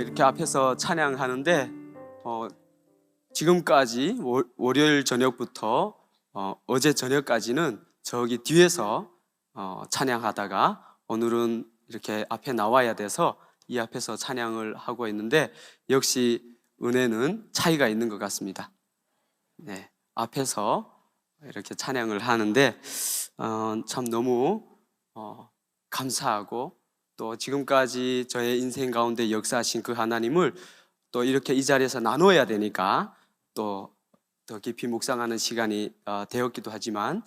이렇게 앞에서 찬양하는데 지금까지 월요일 저녁부터 어제 저녁까지는 저기 뒤에서 찬양하다가 오늘은 이렇게 앞에 나와야 돼서 이 앞에서 찬양을 하고 있는데 역시 은혜는 차이가 있는 것 같습니다. 네, 앞에서 이렇게 찬양을 하는데 참 너무 감사하고 또 지금까지 저의 인생 가운데 역사하신 그 하나님을 또 이렇게 이 자리에서 나눠야 되니까 또 더 깊이 묵상하는 시간이 되었기도 하지만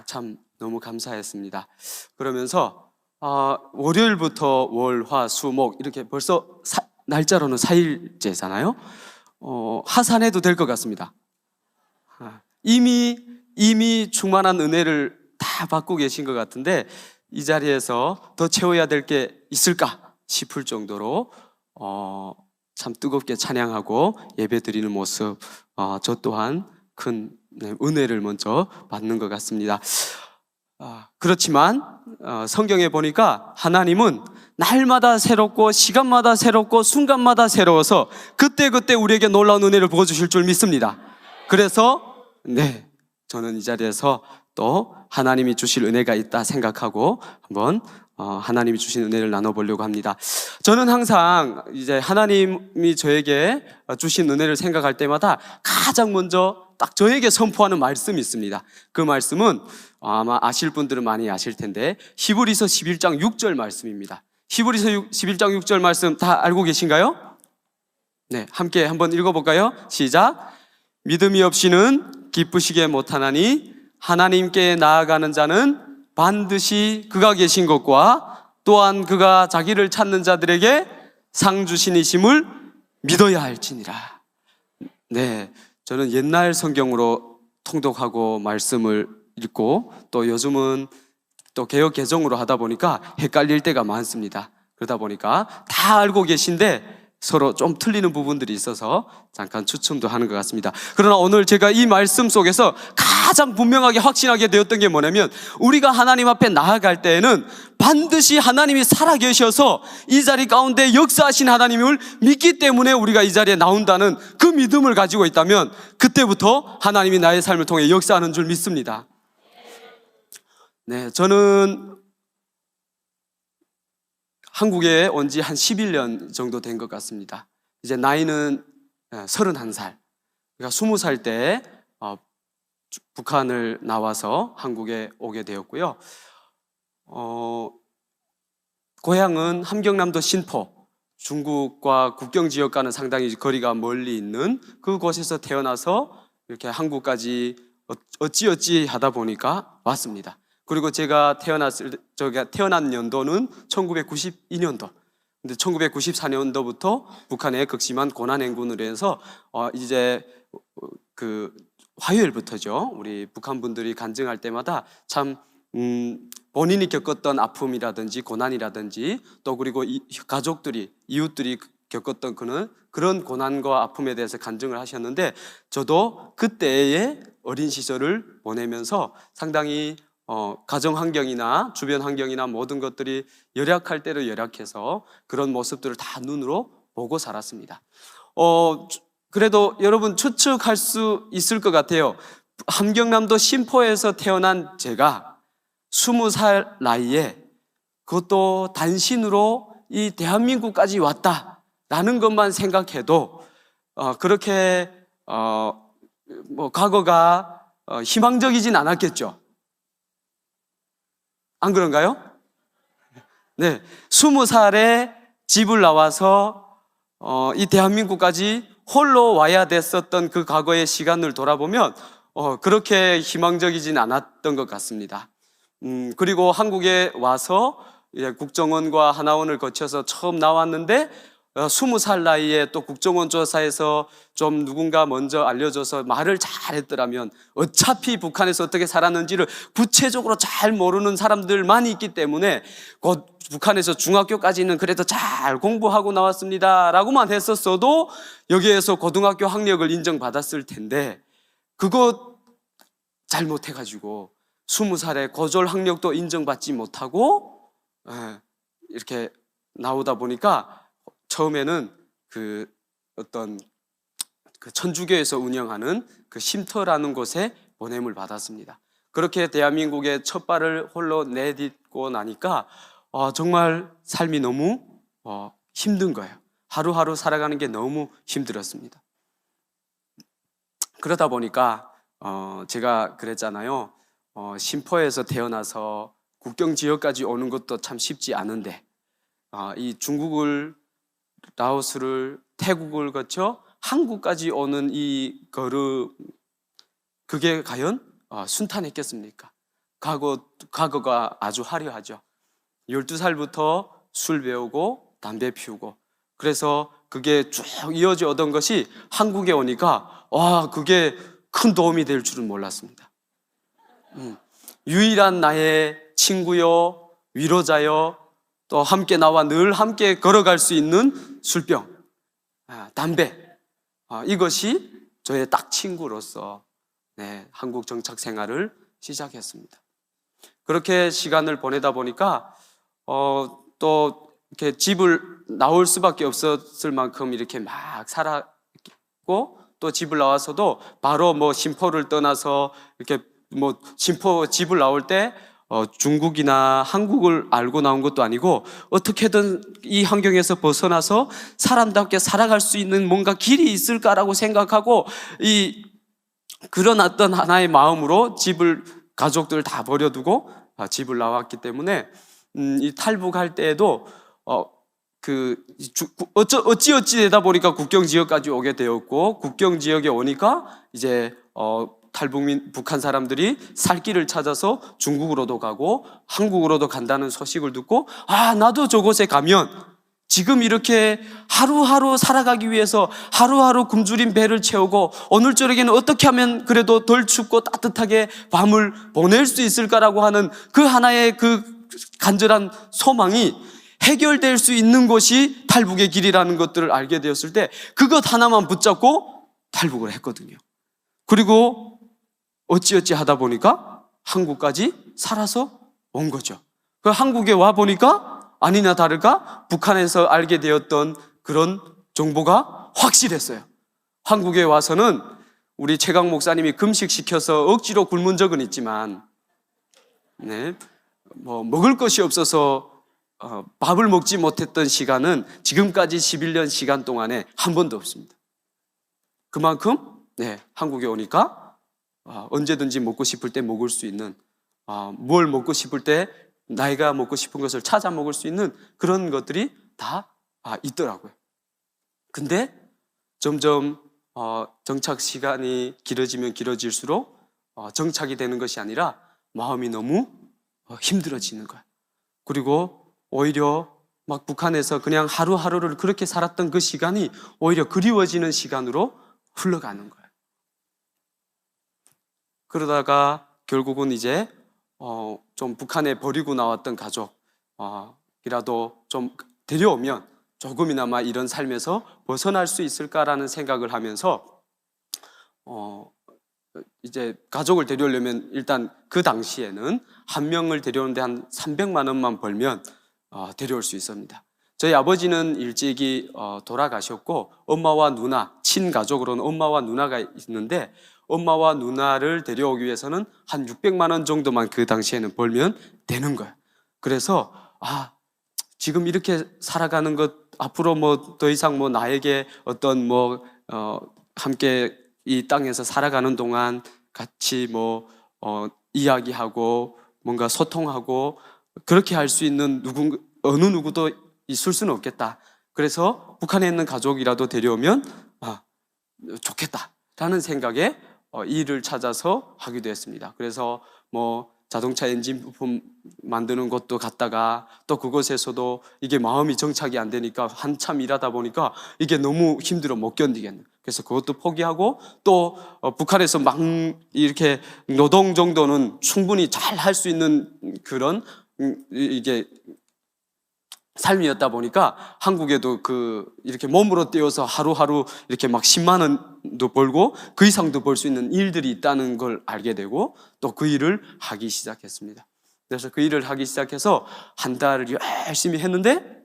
참 너무 감사했습니다. 그러면서 월요일부터 월, 화, 수, 목 이렇게 벌써 날짜로는 4일째잖아요. 하산해도 될 것 같습니다. 이미 충만한 은혜를 다 받고 계신 것 같은데 이 자리에서 더 채워야 될 게 있을까 싶을 정도로 참 뜨겁게 찬양하고 예배드리는 모습, 저 또한 큰 은혜를 먼저 받는 것 같습니다. 그렇지만 성경에 보니까 하나님은 날마다 새롭고 시간마다 새롭고 순간마다 새로워서 그때그때 우리에게 놀라운 은혜를 부어주실 줄 믿습니다. 그래서 저는 이 자리에서 또 하나님이 주실 은혜가 있다 생각하고 한번 하나님이 주신 은혜를 나눠보려고 합니다. 저는 항상 이제 하나님이 저에게 주신 은혜를 생각할 때마다 가장 먼저 딱 저에게 선포하는 말씀이 있습니다. 그 말씀은 아마 아실 분들은 많이 아실 텐데 히브리서 11장 6절 말씀입니다. 히브리서 11장 6절 말씀 다 알고 계신가요? 네, 함께 한번 읽어볼까요? 시작. 믿음이 없이는 기쁘시게 못하나니 하나님께 나아가는 자는 반드시 그가 계신 것과 또한 그가 자기를 찾는 자들에게 상 주시니심을 믿어야 할지니라. 네, 저는 옛날 성경으로 통독하고 말씀을 읽고 또 요즘은 또 개역 개정으로 하다 보니까 헷갈릴 때가 많습니다. 그러다 보니까 다 알고 계신데 서로 좀 틀리는 부분들이 있어서 잠깐 추첨도 하는 것 같습니다. 그러나 오늘 제가 이 말씀 속에서 가장 분명하게 확신하게 되었던 게 뭐냐면 우리가 하나님 앞에 나아갈 때에는 반드시 하나님이 살아계셔서 이 자리 가운데 역사하신 하나님을 믿기 때문에 우리가 이 자리에 나온다는 그 믿음을 가지고 있다면 그때부터 하나님이 나의 삶을 통해 역사하는 줄 믿습니다. 네, 저는 한국에 온 지 한 11년 정도 된 것 같습니다. 이제 나이는 31살. 그러니까 20살 때 북한을 나와서 한국에 오게 되었고요. 고향은 함경남도 신포, 중국과 국경 지역과는 상당히 거리가 멀리 있는 그곳에서 태어나서 이렇게 한국까지 어찌 하다 보니까 왔습니다. 그리고 제가 태어난 연도는 1992년도. 근데 1994년도부터 북한의 극심한 고난행군으로 해서 이제 그 화요일부터죠. 우리 북한 분들이 간증할 때마다 참 본인이 겪었던 아픔이라든지 고난이라든지 또 그리고 가족들이 이웃들이 겪었던 그런 고난과 아픔에 대해서 간증을 하셨는데 저도 그때의 어린 시절을 보내면서 상당히 가정 환경이나 주변 환경이나 모든 것들이 열악할 대로 열악해서 그런 모습들을 다 눈으로 보고 살았습니다. 그래도 여러분 추측할 수 있을 것 같아요. 함경남도 신포에서 태어난 제가 20살 나이에 그것도 단신으로 이 대한민국까지 왔다라는 것만 생각해도 그렇게 과거가 희망적이진 않았겠죠. 안 그런가요? 네, 20살에 집을 나와서 이 대한민국까지 홀로 와야 됐었던 그 과거의 시간을 돌아보면 그렇게 희망적이진 않았던 것 같습니다. 그리고 한국에 와서 국정원과 하나원을 거쳐서 처음 나왔는데 20살 나이에 또 국정원 조사에서 좀 누군가 먼저 알려줘서 말을 잘했더라면 어차피 북한에서 어떻게 살았는지를 구체적으로 잘 모르는 사람들만 있기 때문에 곧 북한에서 중학교까지는 그래도 잘 공부하고 나왔습니다 라고만 했었어도 여기에서 고등학교 학력을 인정받았을 텐데 그거 잘못해가지고 20살에 고졸 학력도 인정받지 못하고 이렇게 나오다 보니까 처음에는 그 어떤 그 천주교에서 운영하는 그 쉼터라는 곳에 보냄을 받았습니다. 그렇게 대한민국에 첫 발을 홀로 내딛고 나니까 정말 삶이 너무 힘든 거예요. 하루하루 살아가는 게 너무 힘들었습니다. 그러다 보니까 제가 그랬잖아요. 심포에서 태어나서 국경 지역까지 오는 것도 참 쉽지 않은데 이 중국을, 라오스를, 태국을 거쳐 한국까지 오는 이 걸음, 그게 과연 순탄했겠습니까? 과거가 아주 화려하죠. 12살부터 술 배우고 담배 피우고, 그래서 그게 쭉 이어져 오던 것이 한국에 오니까 그게 큰 도움이 될 줄은 몰랐습니다. 유일한 나의 친구요, 위로자요, 또 함께 나와 늘 함께 걸어갈 수 있는 술병, 담배, 이것이 저의 딱 친구로서 한국 정착 생활을 시작했습니다. 그렇게 시간을 보내다 보니까 또 이렇게 집을 나올 수밖에 없었을 만큼 이렇게 막 살았고, 또 집을 나와서도 바로 뭐 심포를 떠나서 이렇게 뭐 심포 집을 나올 때 중국이나 한국을 알고 나온 것도 아니고 어떻게든 이 환경에서 벗어나서 사람답게 살아갈 수 있는 뭔가 길이 있을까라고 생각하고 그런 어떤 하나의 마음으로 가족들 다 버려두고 집을 나왔기 때문에 이 탈북할 때에도 어찌 되다 보니까 국경 지역까지 오게 되었고, 국경 지역에 오니까 이제 탈북민 북한 사람들이 살 길을 찾아서 중국으로도 가고 한국으로도 간다는 소식을 듣고 나도 저곳에 가면 지금 이렇게 하루하루 살아가기 위해서 하루하루 굶주린 배를 채우고 오늘 저녁에는 어떻게 하면 그래도 덜 춥고 따뜻하게 밤을 보낼 수 있을까라고 하는 그 하나의 그 간절한 소망이 해결될 수 있는 것이 탈북의 길이라는 것들을 알게 되었을 때 그것 하나만 붙잡고 탈북을 했거든요. 그리고 어찌어찌 하다 보니까 한국까지 살아서 온 거죠. 그 한국에 와 보니까 아니나 다를까 북한에서 알게 되었던 그런 정보가 확실했어요. 한국에 와서는 우리 최강 목사님이 금식시켜서 억지로 굶은 적은 있지만 먹을 것이 없어서 밥을 먹지 못했던 시간은 지금까지 11년 시간 동안에 한 번도 없습니다. 그만큼 한국에 오니까 언제든지 먹고 싶을 때 먹을 수 있는, 뭘 먹고 싶을 때 나이가 먹고 싶은 것을 찾아 먹을 수 있는 그런 것들이 다 있더라고요. 근데 점점 정착 시간이 길어지면 길어질수록 정착이 되는 것이 아니라 마음이 너무 힘들어지는 거예요. 그리고 오히려 막 북한에서 그냥 하루하루를 그렇게 살았던 그 시간이 오히려 그리워지는 시간으로 흘러가는 거예요. 그러다가 결국은 이제 좀 북한에 버리고 나왔던 가족이라도 좀 데려오면 조금이나마 이런 삶에서 벗어날 수 있을까라는 생각을 하면서 이제 가족을 데려오려면 일단 그 당시에는 한 명을 데려오는데 한 300만 원만 벌면 데려올 수 있습니다. 저희 아버지는 일찍이 돌아가셨고 엄마와 누나, 친가족으로는 엄마와 누나가 있는데 엄마와 누나를 데려오기 위해서는 한 600만 원 정도만 그 당시에는 벌면 되는 거예요. 그래서 지금 이렇게 살아가는 것 앞으로 뭐 더 이상 뭐 나에게 어떤 함께 이 땅에서 살아가는 동안 같이 이야기하고 뭔가 소통하고 그렇게 할 수 있는 어느 누구도 있을 수는 없겠다. 그래서 북한에 있는 가족이라도 데려오면 좋겠다라는 생각에 이 일을 찾아서 하기도 했습니다. 그래서 자동차 엔진 부품 만드는 곳도 갔다가 또 그곳에서도 이게 마음이 정착이 안 되니까 한참 일하다 보니까 이게 너무 힘들어 못 견디겠네. 그래서 그것도 포기하고 또 북한에서 막 이렇게 노동 정도는 충분히 잘 할 수 있는 그런 이게 삶이었다 보니까 한국에도 이렇게 몸으로 뛰어서 하루하루 이렇게 막 10만 원도 벌고 그 이상도 벌 수 있는 일들이 있다는 걸 알게 되고 또 그 일을 하기 시작했습니다. 그래서 그 일을 하기 시작해서 한 달을 열심히 했는데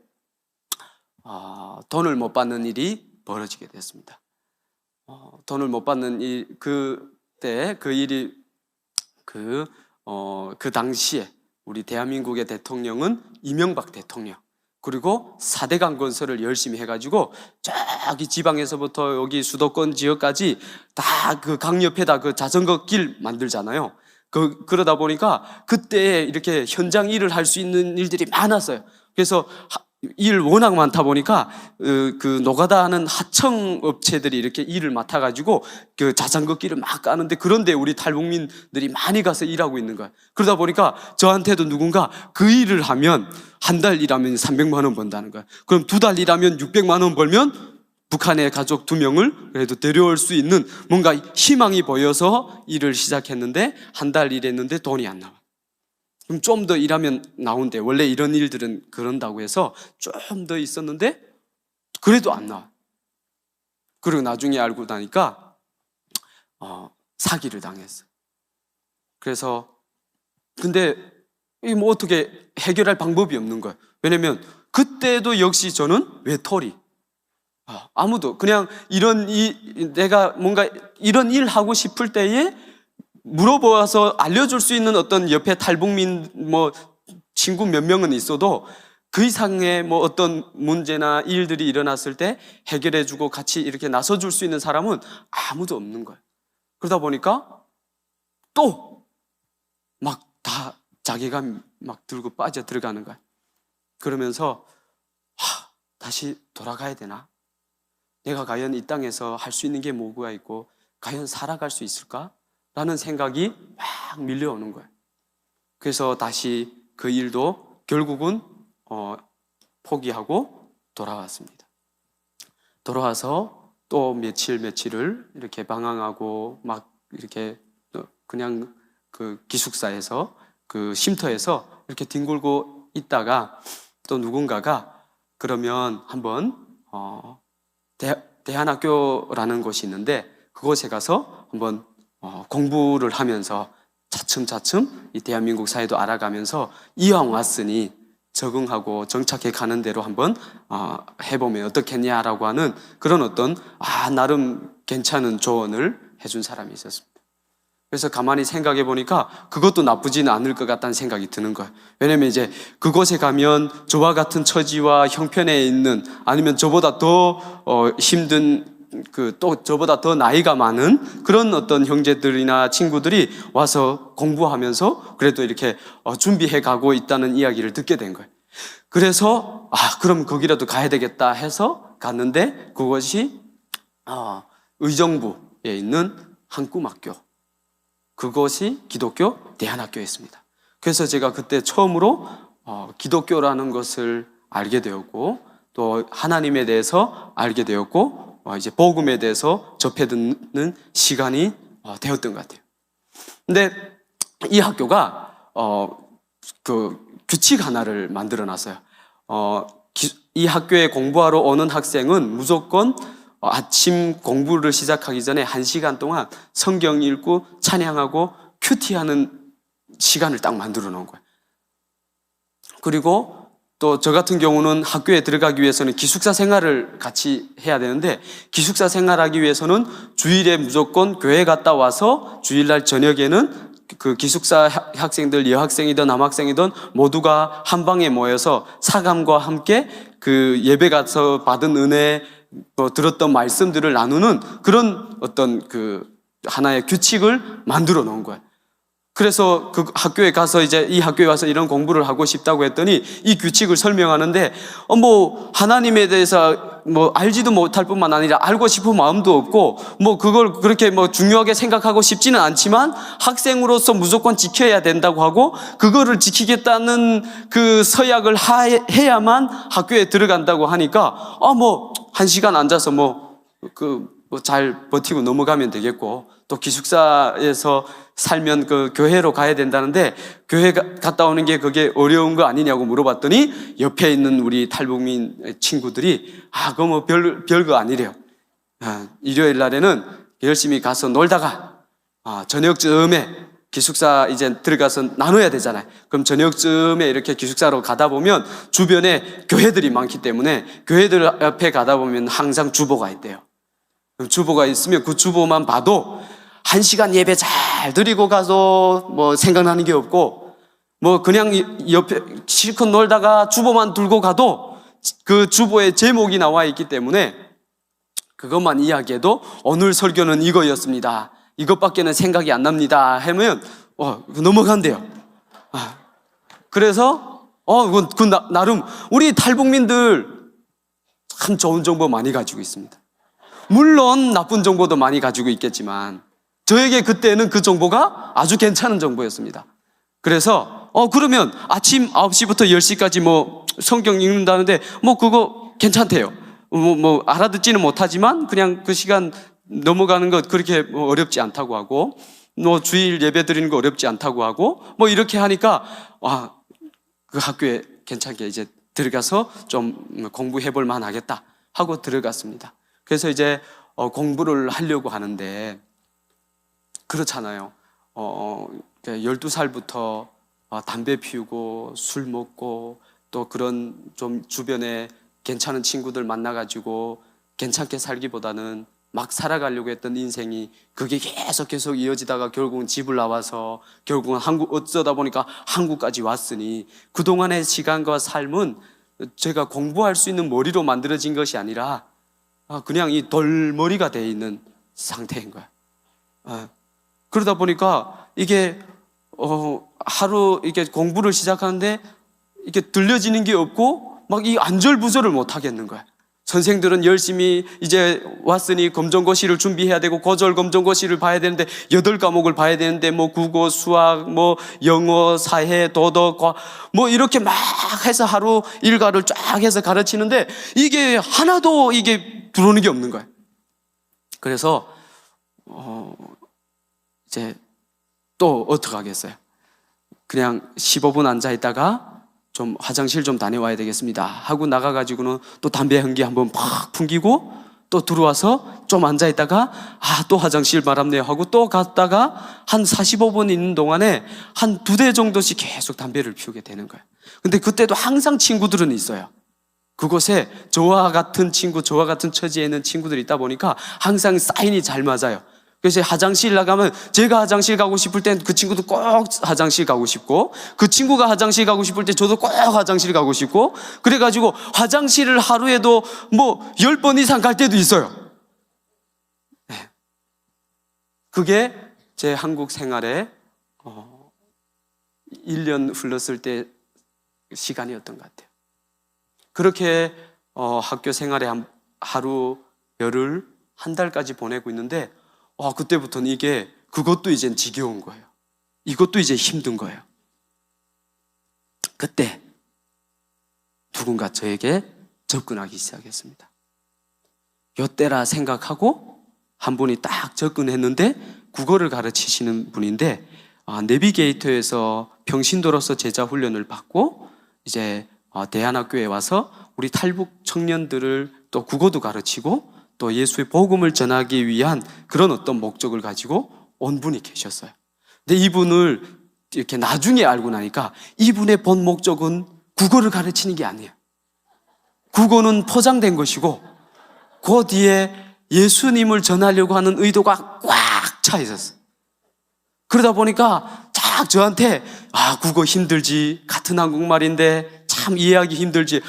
돈을 못 받는 일이 벌어지게 됐습니다. 돈을 못 받는 그때 그 일이 그 당시에 우리 대한민국의 대통령은 이명박 대통령, 그리고 4대강 건설을 열심히 해가지고 저기 지방에서부터 여기 수도권 지역까지 다 그 강 옆에다 그 자전거 길 만들잖아요. 그러다 보니까 그때 이렇게 현장 일을 할 수 있는 일들이 많았어요. 그래서 일 워낙 많다 보니까 그 노가다 하는 하청 업체들이 이렇게 일을 맡아가지고 그 자전거 길을 막 까는데, 그런데 우리 탈북민들이 많이 가서 일하고 있는 거예요. 그러다 보니까 저한테도 누군가 그 일을 하면 한 달 일하면 300만 원 번다는 거예요. 그럼 2달 일하면 600만 원 벌면 북한의 가족 2명을 그래도 데려올 수 있는 뭔가 희망이 보여서 일을 시작했는데, 한 달 일했는데 돈이 안 나와. 그럼 좀 더 일하면 나온대. 원래 이런 일들은 그런다고 해서 좀 더 있었는데 그래도 안 나와. 그리고 나중에 알고 나니까 사기를 당했어요. 그래서 근데 뭐 어떻게 해결할 방법이 없는 거예요. 왜냐면 그때도 역시 저는 외톨이, 아무도 그냥 내가 뭔가 이런 일 하고 싶을 때에 물어보아서 알려줄 수 있는 어떤 옆에 탈북민 뭐 친구 몇 명은 있어도 그 이상의 뭐 어떤 문제나 일들이 일어났을 때 해결해주고 같이 이렇게 나서줄 수 있는 사람은 아무도 없는 거예요. 그러다 보니까 또 막 다 자괴감 막 들고 빠져 들어가는 거예요. 그러면서 다시 돌아가야 되나? 내가 과연 이 땅에서 할 수 있는 게 뭐가 있고 과연 살아갈 수 있을까? 라는 생각이 막 밀려오는 거예요. 그래서 다시 그 일도 결국은 포기하고 돌아왔습니다. 돌아와서 또 며칠을 이렇게 방황하고 막 이렇게 그냥 그 기숙사에서 그 쉼터에서 이렇게 뒹굴고 있다가 또 누군가가 그러면 한번 대한학교라는 곳이 있는데 그곳에 가서 한번 공부를 하면서 차츰차츰 이 대한민국 사회도 알아가면서 이왕 왔으니 적응하고 정착해 가는 대로 한번 해보면 어떻겠냐라고 하는 그런 어떤 나름 괜찮은 조언을 해준 사람이 있었습니다. 그래서 가만히 생각해 보니까 그것도 나쁘지는 않을 것 같다는 생각이 드는 거예요. 왜냐면 이제 그곳에 가면 저와 같은 처지와 형편에 있는, 아니면 저보다 더 힘든 또 저보다 더 나이가 많은 그런 어떤 형제들이나 친구들이 와서 공부하면서 그래도 이렇게 준비해 가고 있다는 이야기를 듣게 된 거예요. 그래서 그럼 거기라도 가야 되겠다 해서 갔는데 그것이 의정부에 있는 한 꿈학교, 그것이 기독교 대안학교였습니다. 그래서 제가 그때 처음으로 기독교라는 것을 알게 되었고 또 하나님에 대해서 알게 되었고 이제 복음에 대해서 접해 듣는 시간이 되었던 것 같아요. 근데 이 학교가 그 규칙 하나를 만들어 놨어요. 이 학교에 공부하러 오는 학생은 무조건 아침 공부를 시작하기 전에 1시간 동안 성경 읽고 찬양하고 큐티하는 시간을 딱 만들어 놓은 거예요. 그리고 또 저 같은 경우는 학교에 들어가기 위해서는 기숙사 생활을 같이 해야 되는데, 기숙사 생활하기 위해서는 주일에 무조건 교회 갔다 와서 주일날 저녁에는 그 기숙사 학생들, 여학생이든 남학생이든 모두가 한 방에 모여서 사감과 함께 그 예배 가서 받은 은혜, 들었던 말씀들을 나누는 그런 어떤 그 하나의 규칙을 만들어 놓은 거예요. 그래서 그 학교에 가서 이제 이 학교에 와서 이런 공부를 하고 싶다고 했더니 이 규칙을 설명하는데 뭐 하나님에 대해서 뭐 알지도 못할 뿐만 아니라 알고 싶은 마음도 없고 뭐 그걸 그렇게 뭐 중요하게 생각하고 싶지는 않지만 학생으로서 무조건 지켜야 된다고 하고 그거를 지키겠다는 그 서약을 해야만 학교에 들어간다고 하니까 뭐 1시간 앉아서 잘 버티고 넘어가면 되겠고, 또 기숙사에서 살면 그 교회로 가야 된다는데 교회 갔다 오는 게 그게 어려운 거 아니냐고 물어봤더니 옆에 있는 우리 탈북민 친구들이 그거 뭐 별거 아니래요. 일요일 날에는 열심히 가서 놀다가 저녁쯤에 기숙사 이제 들어가서 나눠야 되잖아요. 그럼 저녁쯤에 이렇게 기숙사로 가다 보면 주변에 교회들이 많기 때문에 교회들 앞에 가다 보면 항상 주보가 있대요. 그럼 주보가 있으면 그 주보만 봐도 1시간 예배 잘 드리고 가서 뭐 생각나는 게 없고, 뭐 그냥 옆에 실컷 놀다가 주보만 들고 가도 그 주보에 제목이 나와 있기 때문에 그것만 이야기해도 오늘 설교는 이거였습니다, 이것밖에는 생각이 안 납니다 하면 넘어간대요. 그래서 나름 우리 탈북민들 참 좋은 정보 많이 가지고 있습니다. 물론 나쁜 정보도 많이 가지고 있겠지만 저에게 그때는 그 정보가 아주 괜찮은 정보였습니다. 그래서 그러면 아침 9시부터 10시까지 뭐 성경 읽는다는데 뭐 그거 괜찮대요. 뭐 알아듣지는 못하지만 그냥 그 시간 넘어가는 것 그렇게 뭐 어렵지 않다고 하고, 뭐 주일 예배 드리는 거 어렵지 않다고 하고, 뭐 이렇게 하니까 그 학교에 괜찮게 이제 들어가서 좀 공부해 볼 만하겠다 하고 들어갔습니다. 그래서 이제 공부를 하려고 하는데 그렇잖아요. 12살부터 담배 피우고 술 먹고 또 그런 좀 주변에 괜찮은 친구들 만나가지고 괜찮게 살기보다는 막 살아가려고 했던 인생이 그게 계속 이어지다가 결국은 집을 나와서 결국은 어쩌다 보니까 한국까지 왔으니 그동안의 시간과 삶은 제가 공부할 수 있는 머리로 만들어진 것이 아니라 그냥 이 돌머리가 되어 있는 상태인 거야. 그러다 보니까 이게 하루 이렇게 공부를 시작하는데 이게 들려지는 게 없고 막 이 안절부절을 못 하겠는 거야. 선생들은 열심히 이제 왔으니 검정고시를 준비해야 되고 고졸 검정고시를 봐야 되는데 8과목을 봐야 되는데 뭐 국어, 수학, 뭐 영어, 사회, 도덕, 뭐 이렇게 막 해서 하루 일과를 쫙 해서 가르치는데 이게 하나도 이게 들어오는 게 없는 거야. 그래서 이제 또 어떻게 하겠어요? 그냥 15분 앉아 있다가 좀 화장실 좀 다녀와야 되겠습니다 하고 나가가지고는 또 담배 연기 한번 팍 풍기고 또 들어와서 좀 앉아있다가 또 화장실 바람내요 하고 또 갔다가 한 45분 있는 동안에 한 2대 정도씩 계속 담배를 피우게 되는 거예요. 근데 그때도 항상 친구들은 있어요. 그곳에 저와 같은 친구, 저와 같은 처지에 있는 친구들이 있다 보니까 항상 사인이 잘 맞아요. 그래서 화장실 나가면 제가 화장실 가고 싶을 땐 그 친구도 꼭 화장실 가고 싶고, 그 친구가 화장실 가고 싶을 때 저도 꼭 화장실 가고 싶고, 그래가지고 화장실을 하루에도 뭐 10번 이상 갈 때도 있어요. 그게 제 한국 생활에 1년 흘렀을 때 시간이었던 것 같아요. 그렇게 학교 생활에 하루, 열흘, 한 달까지 보내고 있는데 그때부터는 그것도 이젠 지겨운 거예요. 이것도 이제 힘든 거예요. 그때 누군가 저에게 접근하기 시작했습니다. 요때라 생각하고 한 분이 딱 접근했는데 국어를 가르치시는 분인데 내비게이터에서 평신도로서 제자 훈련을 받고 이제 대안학교에 와서 우리 탈북 청년들을 또 국어도 가르치고 또 예수의 복음을 전하기 위한 그런 어떤 목적을 가지고 온 분이 계셨어요. 근데 이분을 이렇게 나중에 알고 나니까 이분의 본 목적은 국어를 가르치는 게 아니에요. 국어는 포장된 것이고 그 뒤에 예수님을 전하려고 하는 의도가 꽉 차 있었어요. 그러다 보니까 딱 저한테 국어 힘들지, 같은 한국말인데 참 이해하기 힘들지,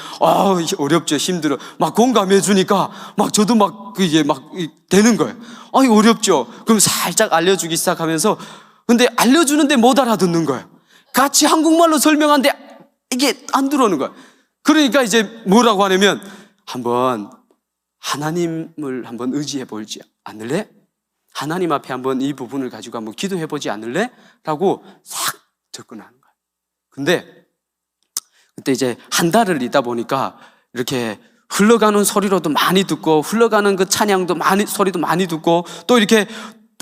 어렵죠, 힘들어, 막 공감해 주니까 막 저도 막 이게 막 되는 거예요. 어렵죠. 그럼 살짝 알려주기 시작하면서, 근데 알려주는데 못 알아듣는 거예요. 같이 한국말로 설명하는데 이게 안 들어오는 거예요. 그러니까 이제 뭐라고 하냐면, 한번 하나님을 한번 의지해 보지 않을래? 하나님 앞에 한번 이 부분을 가지고 한번 기도해 보지 않을래? 라고 싹 접근하는 거예요. 근데 그때 이제 한 달을 있다 보니까 이렇게 흘러가는 소리로도 많이 듣고, 흘러가는 그 찬양도 소리도 많이 듣고, 또 이렇게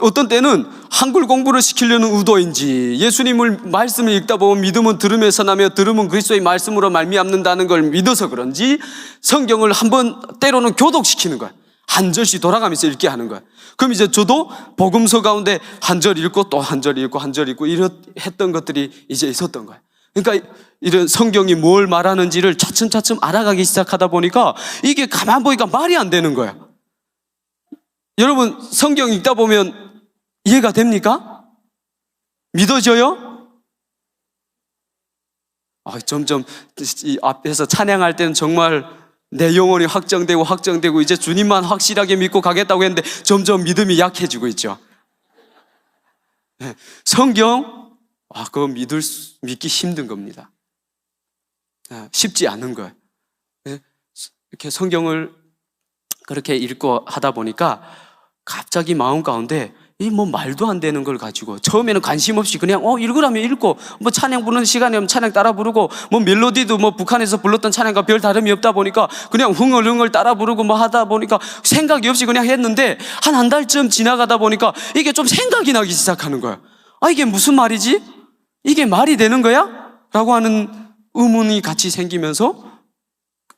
어떤 때는 한글 공부를 시키려는 의도인지, 예수님을 말씀을 읽다 보면 믿음은 들음에서 나며 들음은 그리스도의 말씀으로 말미암는다는 걸 믿어서 그런지 성경을 한번 때로는 교독시키는 거예요. 한 절씩 돌아가면서 읽게 하는 거예요. 그럼 이제 저도 복음서 가운데 한 절 읽고 또 한 절 읽고 한 절 읽고 했던 것들이 이제 있었던 거예요. 그러니까 이런 성경이 뭘 말하는지를 차츰차츰 알아가기 시작하다 보니까 이게 가만 보니까 말이 안 되는 거예요. 여러분 성경 읽다 보면 이해가 됩니까? 믿어져요? 점점 이 앞에서 찬양할 때는 정말 내 영혼이 확정되고 이제 주님만 확실하게 믿고 가겠다고 했는데 점점 믿음이 약해지고 있죠. 성경 그거 믿기 힘든 겁니다. 쉽지 않은 거예요. 이렇게 성경을 그렇게 읽고 하다 보니까 갑자기 마음 가운데 이 뭐 말도 안 되는 걸 가지고 처음에는 관심 없이 그냥 읽으라면 읽고 뭐 찬양 부르는 시간에 찬양 따라 부르고 뭐 멜로디도 뭐 북한에서 불렀던 찬양과 별 다름이 없다 보니까 그냥 흥얼흥얼 따라 부르고 뭐 하다 보니까 생각이 없이 그냥 했는데 한 달쯤 지나가다 보니까 이게 좀 생각이 나기 시작하는 거예요. 이게 무슨 말이지? 이게 말이 되는 거야? 라고 하는 의문이 같이 생기면서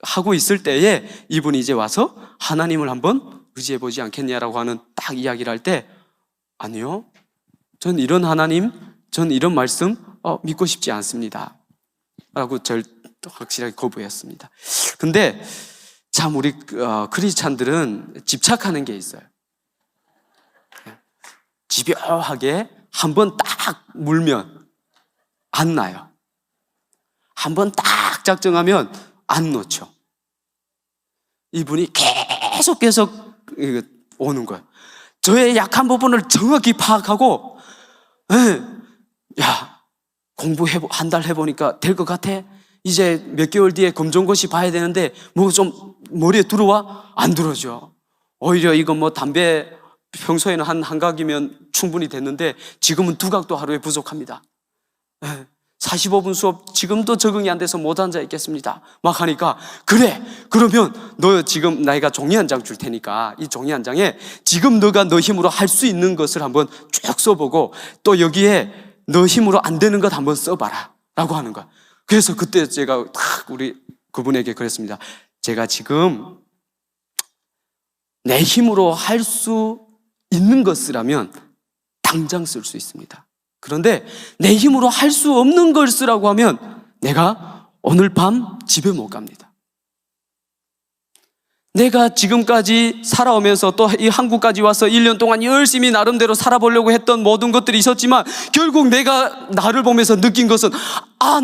하고 있을 때에 이분이 이제 와서 하나님을 한번 의지해 보지 않겠냐라고 하는 딱 이야기를 할 때 아니요, 전 이런 하나님, 전 이런 말씀 믿고 싶지 않습니다 라고 확실하게 거부했습니다. 근데 참 우리 크리스찬들은 집착하는 게 있어요. 집요하게 한번 딱 물면 안 나요. 한번 딱 작정하면 안 놓죠. 이분이 계속 오는 거예요. 저의 약한 부분을 정확히 파악하고 야, 한 달 해보니까 될 것 같아? 이제 몇 개월 뒤에 검정고시 봐야 되는데 뭐 좀 머리에 들어와? 안 들어오죠. 오히려 이거 뭐 담배 평소에는 한 각이면 충분히 됐는데 지금은 2각도 하루에 부족합니다. 45분 수업 지금도 적응이 안 돼서 못 앉아 있겠습니다. 막 하니까 그래, 그러면 너 지금 내가 종이 한 장 줄 테니까 이 종이 한 장에 지금 너가 너 힘으로 할 수 있는 것을 한번 쭉 써보고 또 여기에 너 힘으로 안 되는 것 한번 써봐라 라고 하는 거야. 그래서 그때 제가 우리 그분에게 그랬습니다. 제가 지금 내 힘으로 할 수 있는 것이라면 당장 쓸 수 있습니다. 그런데 내 힘으로 할 수 없는 걸 쓰라고 하면 내가 오늘 밤 집에 못 갑니다. 내가 지금까지 살아오면서 또 이 한국까지 와서 1년 동안 열심히 나름대로 살아보려고 했던 모든 것들이 있었지만 결국 내가 나를 보면서 느낀 것은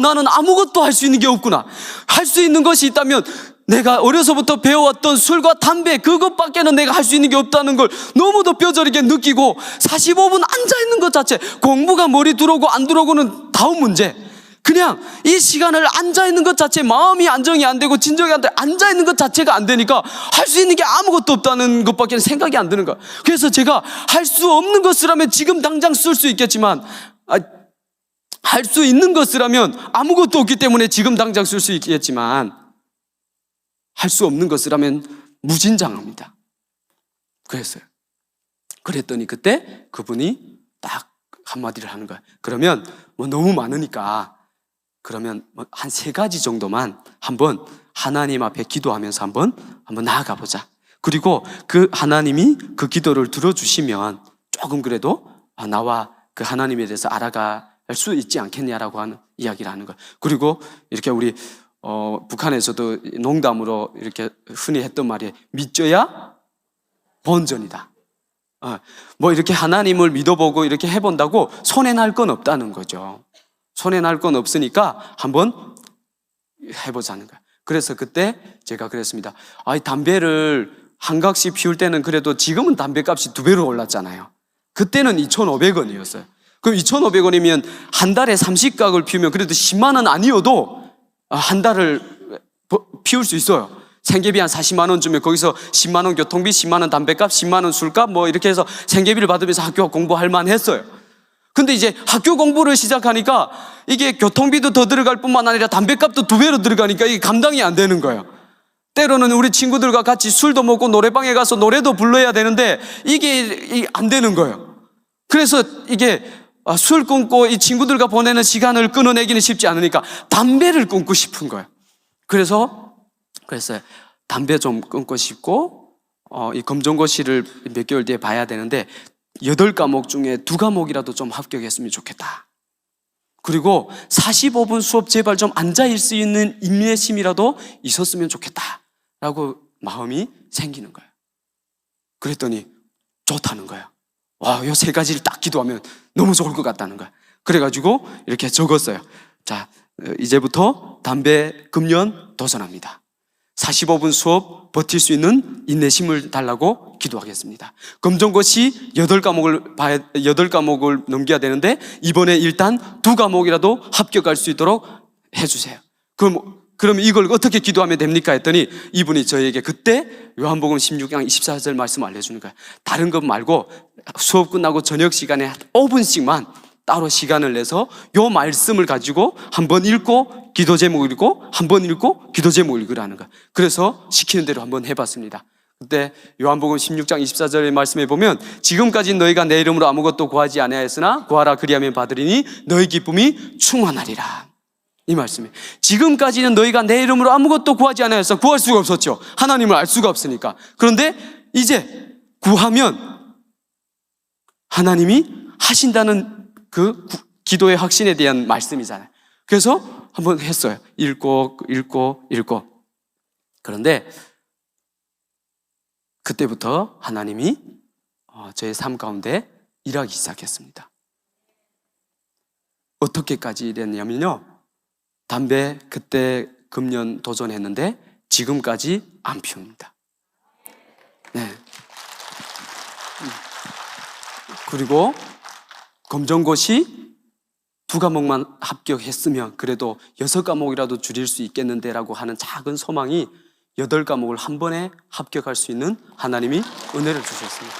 나는 아무것도 할 수 있는 게 없구나. 할 수 있는 것이 있다면 내가 어려서부터 배워왔던 술과 담배 그것밖에는 내가 할 수 있는 게 없다는 걸 너무도 뼈저리게 느끼고 45분 앉아있는 것 자체, 공부가 머리 들어오고 안 들어오고는 다음 문제, 그냥 이 시간을 앉아있는 것 자체 마음이 안정이 안 되고 진정이 안 돼. 앉아있는 것 자체가 안 되니까 할 수 있는 게 아무것도 없다는 것밖에 생각이 안 드는 거야. 그래서 제가 할 수 없는 것이라면 지금 당장 쓸 수 있겠지만 할 수 있는 것이라면 아무것도 없기 때문에 지금 당장 쓸 수 있겠지만 할 수 없는 것이라면 무진장합니다. 그랬더니 그때 그분이 딱 한마디를 하는 거야. 그러면 뭐 너무 많으니까 그러면 한 3가지 정도만 한번 하나님 앞에 기도하면서 한번 나아가 보자. 그리고 그 하나님이 그 기도를 들어주시면 조금 그래도 나와 그 하나님에 대해서 알아갈 수 있지 않겠냐라고 하는 이야기를 하는 거야. 그리고 이렇게 우리 북한에서도 농담으로 이렇게 흔히 했던 말이 믿져야 본전이다. 뭐 이렇게 하나님을 믿어보고 이렇게 해본다고 손해날 건 없다는 거죠. 손해날 건 없으니까 한번 해보자는 거야. 그래서 그때 제가 그랬습니다. 담배를 한 각씩 피울 때는 그래도 지금은 담배값이 2배로 올랐잖아요. 그때는 2,500원이었어요. 그럼 2,500원이면 한 달에 30각을 피우면 그래도 10만 원 아니어도 한 달을 피울 수 있어요. 생계비 한 40만 원 주면 거기서 10만 원 교통비, 10만 원 담배값, 10만 원 술값 뭐 이렇게 해서 생계비를 받으면서 학교 공부할 만했어요. 근데 이제 학교 공부를 시작하니까 이게 교통비도 더 들어갈 뿐만 아니라 담배값도 2배로 들어가니까 이게 감당이 안 되는 거예요. 때로는 우리 친구들과 같이 술도 먹고 노래방에 가서 노래도 불러야 되는데 이게 안 되는 거예요. 그래서 이게 술 끊고 이 친구들과 보내는 시간을 끊어내기는 쉽지 않으니까 담배를 끊고 싶은 거예요. 그래서 담배 좀 끊고 싶고 이 검정고시를 몇 개월 뒤에 봐야 되는데 8과목 중에 2과목이라도 좀 합격했으면 좋겠다. 그리고 45분 수업 제발 좀 앉아있을 수 있는 인내심이라도 있었으면 좋겠다 라고 마음이 생기는 거예요. 그랬더니 좋다는 거예요. 와, 요 3가지를 딱 기도하면 너무 좋을 것 같다는 거예요. 그래가지고 이렇게 적었어요. 자, 이제부터 담배 금연 도전합니다. 45분 수업 버틸 수 있는 인내심을 달라고 기도하겠습니다. 검정고시 8과목을 넘겨야 되는데 이번에 일단 2과목이라도 합격할 수 있도록 해주세요. 그럼 이걸 어떻게 기도하면 됩니까? 했더니 이분이 저에게 그때 요한복음 16장 24절 말씀 알려주는 거예요. 다른 것 말고 수업 끝나고 저녁 시간에 5분씩만 따로 시간을 내서 요 말씀을 가지고 한번 읽고 기도 제목을 읽고 한번 읽고 기도 제목을 읽으라는 거예요. 그래서 시키는 대로 한번 해봤습니다. 그때 요한복음 16장 24절의 말씀에 보면 지금까지 너희가 내 이름으로 아무것도 구하지 아니하였으나 구하라 그리하면 받으리니 너희 기쁨이 충만하리라. 이 말씀에 지금까지는 너희가 내 이름으로 아무것도 구하지 않아서 구할 수가 없었죠. 하나님을 알 수가 없으니까. 그런데 이제 구하면 하나님이 하신다는 그 기도의 확신에 대한 말씀이잖아요. 그래서 한번 했어요. 읽고 그런데 그때부터 하나님이 저의 삶 가운데 일하기 시작했습니다. 어떻게까지 이랬냐면요, 담배 그때 금년 도전했는데 지금까지 안 피웁니다. 네. 그리고 검정고시 2과목만 합격했으면 그래도 6과목이라도 줄일 수 있겠는데 라고 하는 작은 소망이 8과목을 한 번에 합격할 수 있는 하나님이 은혜를 주셨습니다.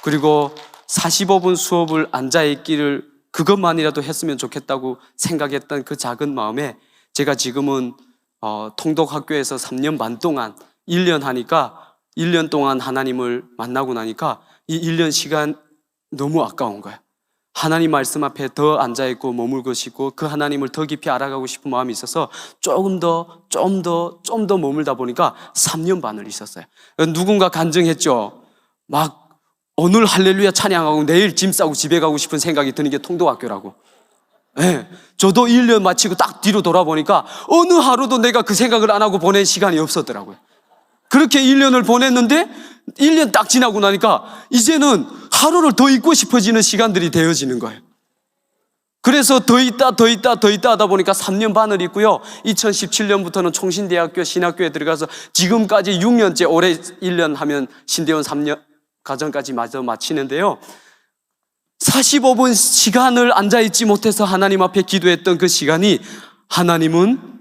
그리고 45분 수업을 앉아있기를 그것만이라도 했으면 좋겠다고 생각했던 그 작은 마음에 제가 지금은 통독학교에서 3년 반 동안 1년 하니까 1년 동안 하나님을 만나고 나니까 이 1년 시간 너무 아까운 거예요. 하나님 말씀 앞에 더 앉아있고 머물고 싶고 그 하나님을 더 깊이 알아가고 싶은 마음이 있어서 좀 더 머물다 보니까 3년 반을 있었어요. 누군가 간증했죠. 막 오늘 할렐루야 찬양하고 내일 짐 싸고 집에 가고 싶은 생각이 드는 게 통독학교라고. 네, 저도 1년 마치고 딱 뒤로 돌아보니까 어느 하루도 내가 그 생각을 안 하고 보낸 시간이 없었더라고요. 그렇게 1년을 보냈는데 1년 딱 지나고 나니까 이제는 하루를 더 있고 싶어지는 시간들이 되어지는 거예요. 그래서 더 있다 하다 보니까 3년 반을 있고요. 2017년부터는 총신대학교 신학교에 들어가서 지금까지 6년째, 올해 1년 하면 신대원 3년 과정까지 마저 마치는데요. 45분 시간을 앉아있지 못해서 하나님 앞에 기도했던 그 시간이 하나님은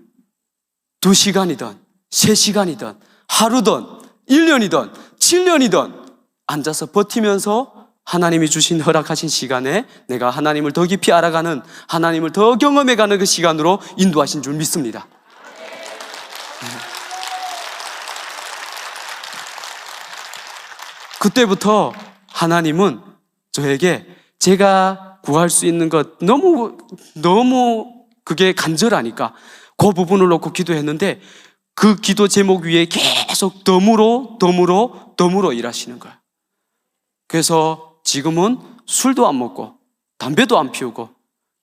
2시간이든 3시간이든 하루든 1년이든 7년이든 앉아서 버티면서 하나님이 주신 허락하신 시간에 내가 하나님을 더 깊이 알아가는, 하나님을 더 경험해가는 그 시간으로 인도하신 줄 믿습니다. 그때부터 하나님은 저에게 제가 구할 수 있는 것 너무 그게 간절하니까 그 부분을 놓고 기도했는데 그 기도 제목 위에 계속 덤으로 일하시는 거예요. 그래서 지금은 술도 안 먹고 담배도 안 피우고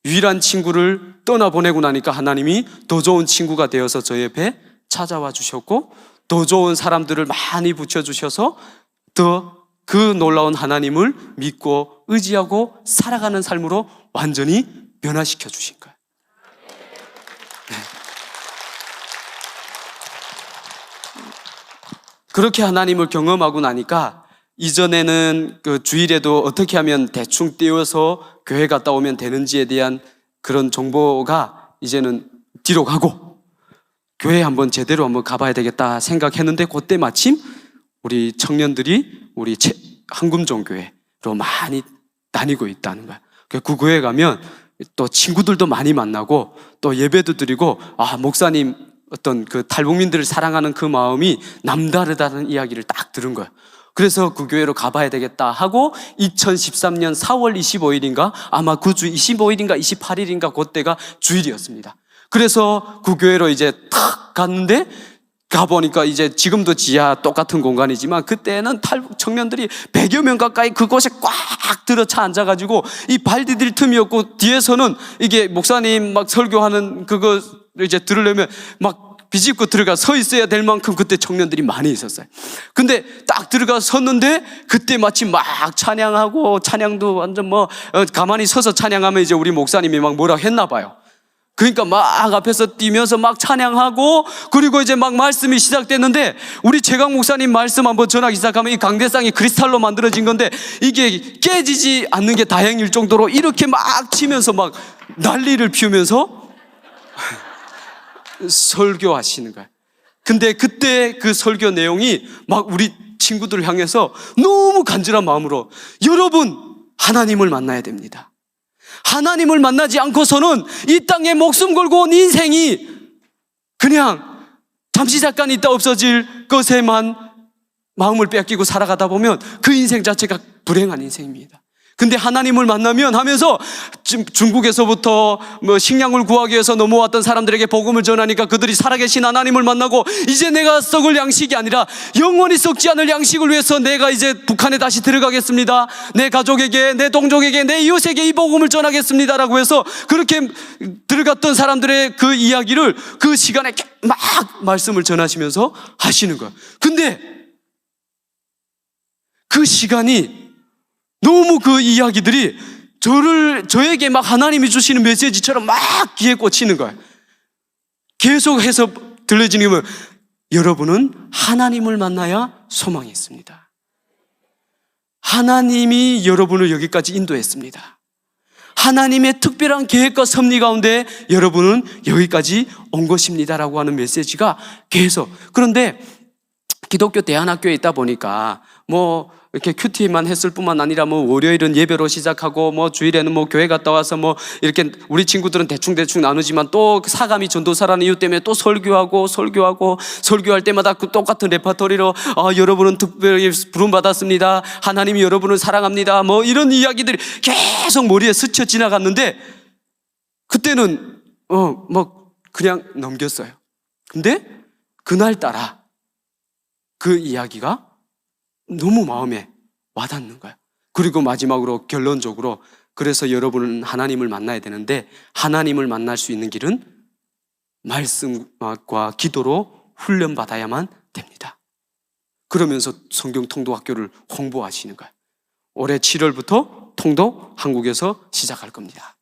유일한 친구를 떠나보내고 나니까 하나님이 더 좋은 친구가 되어서 저희 옆에 찾아와 주셨고 더 좋은 사람들을 많이 붙여주셔서 더 그 놀라운 하나님을 믿고 의지하고 살아가는 삶으로 완전히 변화시켜 주신 거예요. 네. 그렇게 하나님을 경험하고 나니까 이전에는 그 주일에도 어떻게 하면 대충 띄워서 교회 갔다 오면 되는지에 대한 그런 정보가 이제는 뒤로 가고 교회 한번 제대로 한번 가봐야 되겠다 생각했는데 그때 마침 우리 청년들이 우리 한금종교회로 많이 다니고 있다는 거야. 그 교회 가면 또 친구들도 많이 만나고 또 예배도 드리고 목사님 어떤 그 탈북민들을 사랑하는 그 마음이 남다르다는 이야기를 딱 들은 거야. 그래서 그 교회로 가봐야 되겠다 하고 2013년 4월 25일인가 아마 그 주 25일인가 28일인가 그때가 주일이었습니다. 그래서 그 교회로 이제 탁 갔는데 가보니까 이제 지금도 지하 똑같은 공간이지만 그때는 탈북 청년들이 100여 명 가까이 그곳에 꽉 들어차 앉아가지고 이 발 디딜 틈이 없고 뒤에서는 이게 목사님 막 설교하는 그거 이제 들으려면 막 비집고 들어가 서 있어야 될 만큼 그때 청년들이 많이 있었어요. 근데 딱 들어가 섰는데 그때 마치 막 찬양하고 찬양도 완전 가만히 서서 찬양하면 이제 우리 목사님이 막 뭐라 했나 봐요. 그러니까 막 앞에서 뛰면서 막 찬양하고 그리고 이제 막 말씀이 시작됐는데 우리 최강 목사님 말씀 한번 전하기 시작하면 이 강대상이 크리스탈로 만들어진 건데 이게 깨지지 않는 게 다행일 정도로 이렇게 막 치면서 막 난리를 피우면서 설교하시는 거예요. 근데 그때 그 설교 내용이 막 우리 친구들을 향해서 너무 간절한 마음으로 여러분 하나님을 만나야 됩니다. 하나님을 만나지 않고서는 이 땅에 목숨 걸고 온 인생이 그냥 잠시 잠깐 있다 없어질 것에만 마음을 뺏기고 살아가다 보면 그 인생 자체가 불행한 인생입니다. 근데 하나님을 만나면 하면서 중국에서부터 식량을 구하기 위해서 넘어왔던 사람들에게 복음을 전하니까 그들이 살아계신 하나님을 만나고 이제 내가 썩을 양식이 아니라 영원히 썩지 않을 양식을 위해서 내가 이제 북한에 다시 들어가겠습니다. 내 가족에게, 내 동족에게, 내 이웃에게 이 복음을 전하겠습니다라고 해서 그렇게 들어갔던 사람들의 그 이야기를 그 시간에 막 말씀을 전하시면서 하시는 거예요. 근데 그 시간이 너무 그 이야기들이 저에게 막 하나님이 주시는 메시지처럼 막 귀에 꽂히는 거예요. 계속해서 들려지는 게 여러분은 하나님을 만나야 소망이 있습니다. 하나님이 여러분을 여기까지 인도했습니다. 하나님의 특별한 계획과 섭리 가운데 여러분은 여기까지 온 것입니다라고 하는 메시지가 계속. 그런데 기독교 대안학교에 있다 보니까 이렇게 큐티만 했을 뿐만 아니라 월요일은 예배로 시작하고 주일에는 교회 갔다 와서 이렇게 우리 친구들은 대충 나누지만 또 사감이 전도사라는 이유 때문에 또 설교할 때마다 그 똑같은 레퍼토리로 여러분은 특별히 부름받았습니다. 하나님이 여러분을 사랑합니다. 이런 이야기들이 계속 머리에 스쳐 지나갔는데 그때는 그냥 넘겼어요. 근데 그날따라 그 이야기가 너무 마음에 와닿는 거야. 그리고 마지막으로 결론적으로 그래서 여러분은 하나님을 만나야 되는데 하나님을 만날 수 있는 길은 말씀과 기도로 훈련받아야만 됩니다. 그러면서 성경 통독학교를 홍보하시는 거야. 올해 7월부터 통독 한국에서 시작할 겁니다.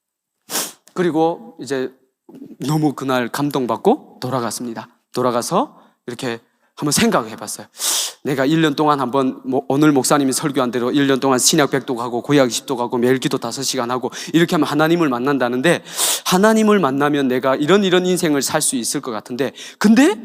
그리고 이제 너무 그날 감동받고 돌아갔습니다. 돌아가서 이렇게 한번 생각을 해봤어요. 내가 1년 동안 한번 오늘 목사님이 설교한 대로 1년 동안 신약 100독하고 구약 20독하고 매일 기도 5시간 하고 이렇게 하면 하나님을 만난다는데 하나님을 만나면 내가 이런 인생을 살 수 있을 것 같은데 근데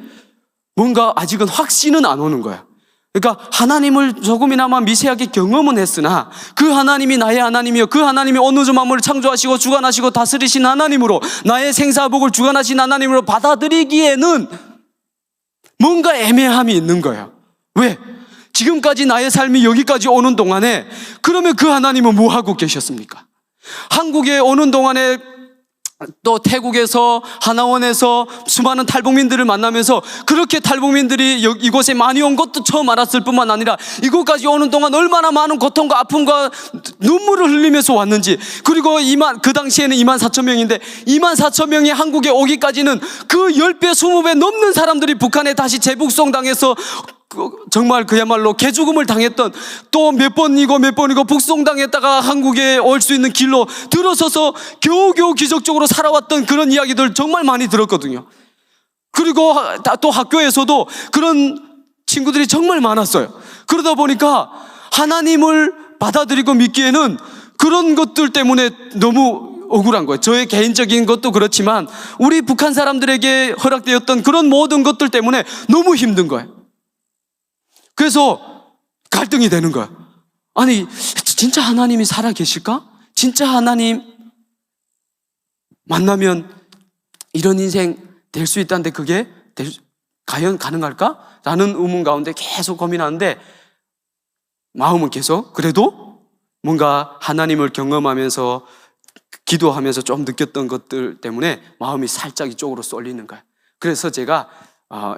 뭔가 아직은 확신은 안 오는 거야. 그러니까 하나님을 조금이나마 미세하게 경험은 했으나 그 하나님이 나의 하나님이요 그 하나님이 어느 주 만물을 창조하시고 주관하시고 다스리신 하나님으로 나의 생사복을 주관하신 하나님으로 받아들이기에는 뭔가 애매함이 있는 거예요. 왜? 지금까지 나의 삶이 여기까지 오는 동안에 그러면 그 하나님은 뭐 하고 계셨습니까? 한국에 오는 동안에 또 태국에서 하나원에서 수많은 탈북민들을 만나면서 그렇게 탈북민들이 이곳에 많이 온 것도 처음 알았을 뿐만 아니라 이곳까지 오는 동안 얼마나 많은 고통과 아픔과 눈물을 흘리면서 왔는지 그리고 그 당시에는 24,000명인데 24,000명이 한국에 오기까지는 그 10배 20배 넘는 사람들이 북한에 다시 재북송당해서 정말 그야말로 개죽음을 당했던 또 몇 번이고 북송당했다가 한국에 올 수 있는 길로 들어서서 겨우겨우 기적적으로 살아왔던 그런 이야기들 정말 많이 들었거든요. 그리고 또 학교에서도 그런 친구들이 정말 많았어요. 그러다 보니까 하나님을 받아들이고 믿기에는 그런 것들 때문에 너무 억울한 거예요. 저의 개인적인 것도 그렇지만 우리 북한 사람들에게 허락되었던 그런 모든 것들 때문에 너무 힘든 거예요. 그래서 갈등이 되는 거야. 아니 진짜 하나님이 살아 계실까? 진짜 하나님 만나면 이런 인생 될 수 있다는데 그게 과연 가능할까? 라는 의문 가운데 계속 고민하는데 마음은 계속 그래도 뭔가 하나님을 경험하면서 기도하면서 좀 느꼈던 것들 때문에 마음이 살짝 이쪽으로 쏠리는 거야. 그래서 제가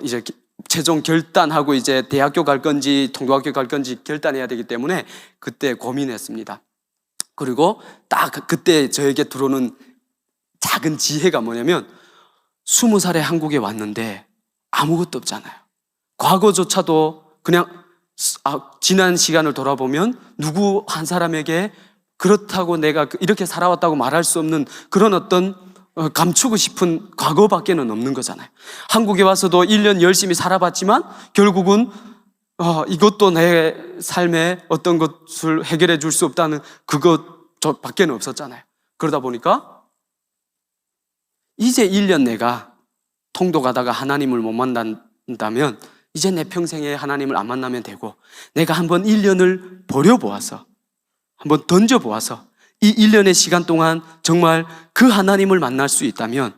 이제 최종 결단하고 이제 대학교 갈 건지 통도학교 갈 건지 결단해야 되기 때문에 그때 고민했습니다. 그리고 딱 그때 저에게 들어오는 작은 지혜가 뭐냐면 20살에 한국에 왔는데 아무것도 없잖아요. 과거조차도 그냥 지난 시간을 돌아보면 누구 한 사람에게 그렇다고 내가 이렇게 살아왔다고 말할 수 없는 그런 어떤 감추고 싶은 과거밖에는 없는 거잖아요. 한국에 와서도 1년 열심히 살아봤지만 결국은 이것도 내 삶의 어떤 것을 해결해 줄 수 없다는 그것밖에는 없었잖아요. 그러다 보니까 이제 1년 내가 통도 가다가 하나님을 못 만난다면 이제 내 평생에 하나님을 안 만나면 되고, 내가 한번 1년을 버려보아서 한번 던져보아서 이 1년의 시간 동안 정말 그 하나님을 만날 수 있다면